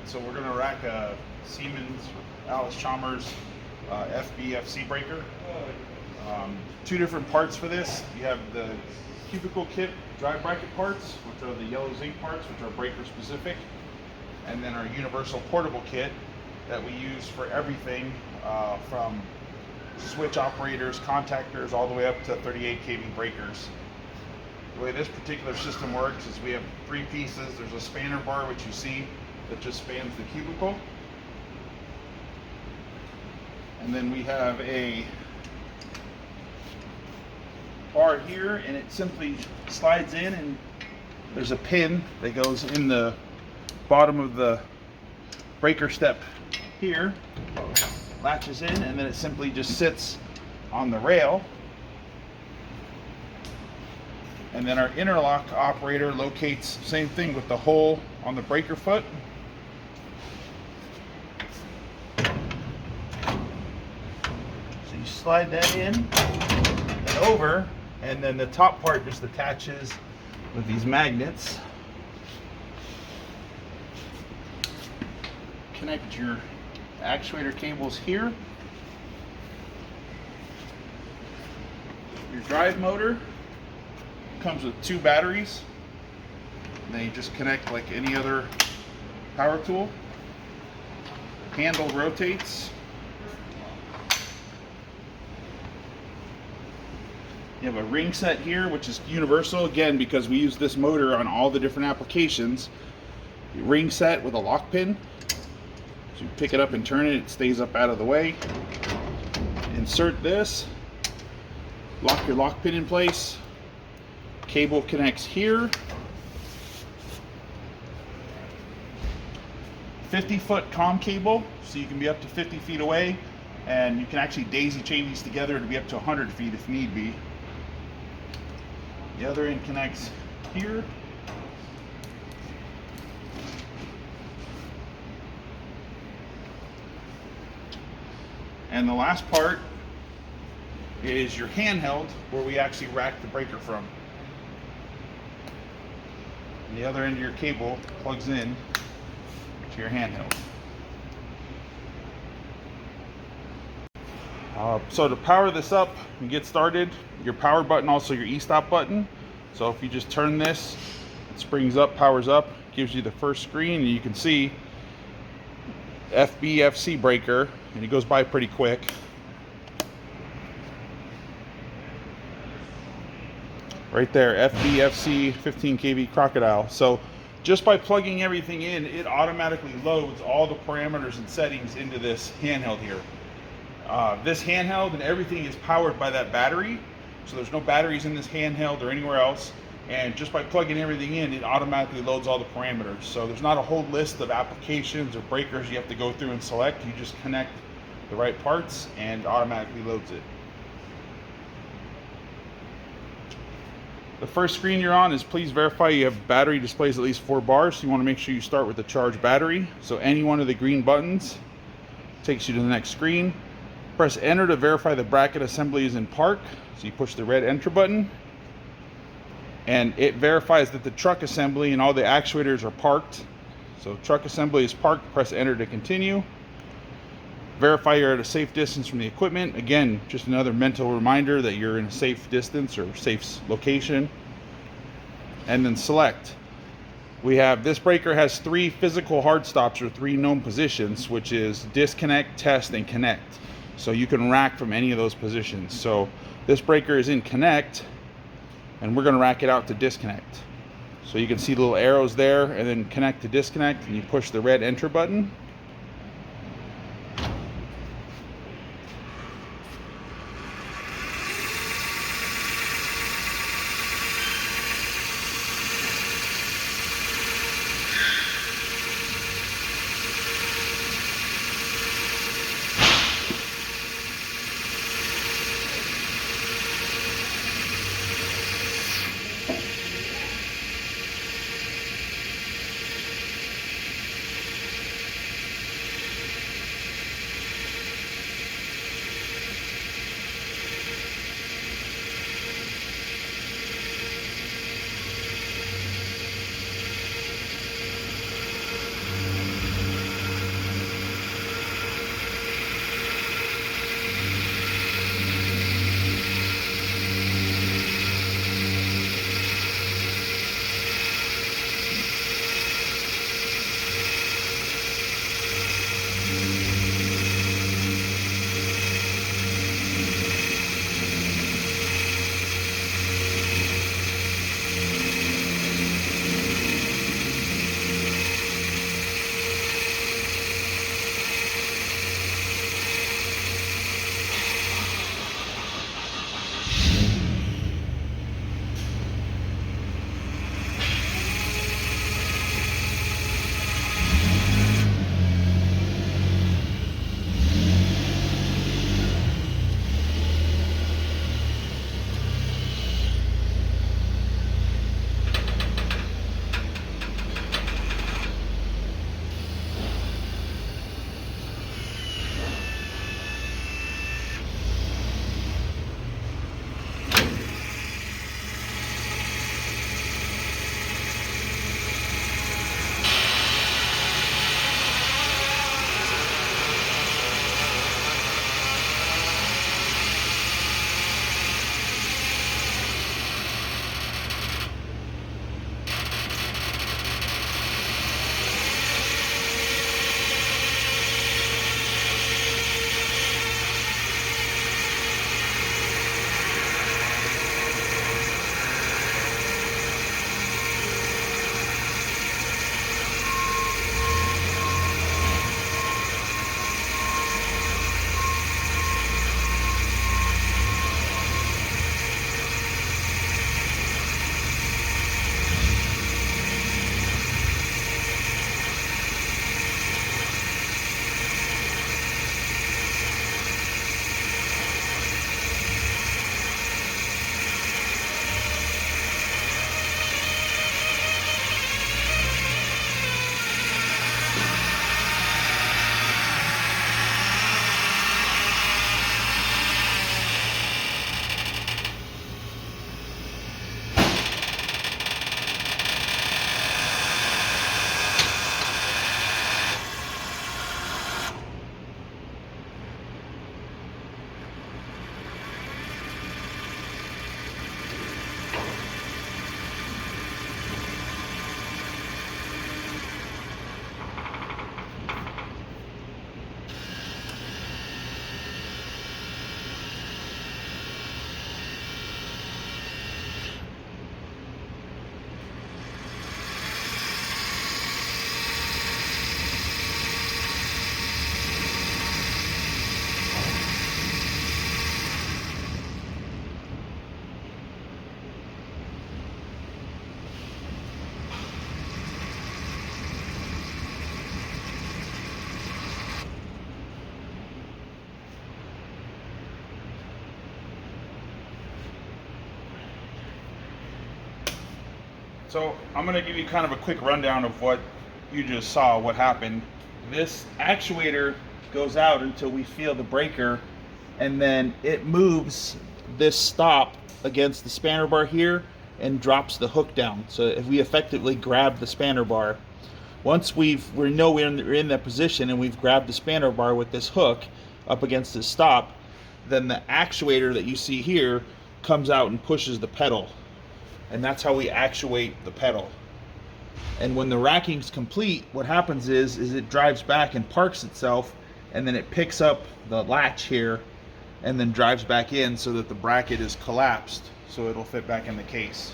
So we're going to rack a Siemens Alice Chalmers FB FC breaker. Two different parts for this. You have the cubicle kit drive bracket parts, which are the yellow zinc parts, which are breaker specific, and then our universal portable kit that we use for everything from switch operators, contactors, all the way up to 38 kV breakers. The way this particular system works is we have three pieces. There's a spanner bar, which you see, that just spans the cubicle. And then we have a bar here, and it simply slides in, and there's a pin that goes in the bottom of the breaker step here, latches in, and then it simply just sits on the rail. And then our interlock operator locates, same thing with the hole on the breaker foot. So you slide that in and over, and then the top part just attaches with these magnets. Connect your actuator cables here. Your drive motor comes with two batteries, and then you just connect like any other power tool. Handle rotates. You have a ring set here, which is universal, again, because we use this motor on all the different applications. Ring set with a lock pin. So you pick it up and turn it, it stays up out of the way. Insert this, lock your lock pin in place. Cable connects here. 50-foot comm cable, so you can be up to 50 feet away, and you can actually daisy chain these together to be up to 100 feet if need be. The other end connects here. And the last part is your handheld, where we actually rack the breaker from. And the other end of your cable plugs in to your handheld. So to power this up and get started, your power button, also your e-stop button. So if you just turn this, it springs up, powers up, gives you the first screen, and you can see FB FC breaker, and it goes by pretty quick. Right there, FB-FC 15 kV crocodile. So just by plugging everything in, it automatically loads all the parameters and settings into this handheld here. This handheld and everything is powered by that battery. So there's no batteries in this handheld or anywhere else. And just by plugging everything in, it automatically loads all the parameters. So there's not a whole list of applications or breakers you have to go through and select. You just connect the right parts and automatically loads it. The first screen you're on is please verify you have battery displays at least 4 bars. So you want to make sure you start with the charged battery. So any one of the green buttons takes you to the next screen. Press enter to verify the bracket assembly is in park. So you push the red enter button, and it verifies that the truck assembly and all the actuators are parked. So truck assembly is parked, press enter to continue. Verify you're at a safe distance from the equipment. Again, just another mental reminder that you're in a safe distance or safe location. And then select. We have, this breaker has 3 physical hard stops, or 3 known positions, which is disconnect, test, and connect. So you can rack from any of those positions. So this breaker is in connect, and we're gonna rack it out to disconnect. So you can see little arrows there, and then connect to disconnect, and you push the red enter button. So I'm going to give you kind of a quick rundown of what you just saw, what happened. This actuator goes out until we feel the breaker, and then it moves this stop against the spanner bar here and drops the hook down. So if we effectively grab the spanner bar, once we know we're in that position and we've grabbed the spanner bar with this hook up against the stop, then the actuator that you see here comes out and pushes the pedal. And that's how we actuate the pedal. And when the racking's complete, what happens is it drives back and parks itself, and then it picks up the latch here and then drives back in so that the bracket is collapsed so it'll fit back in the case.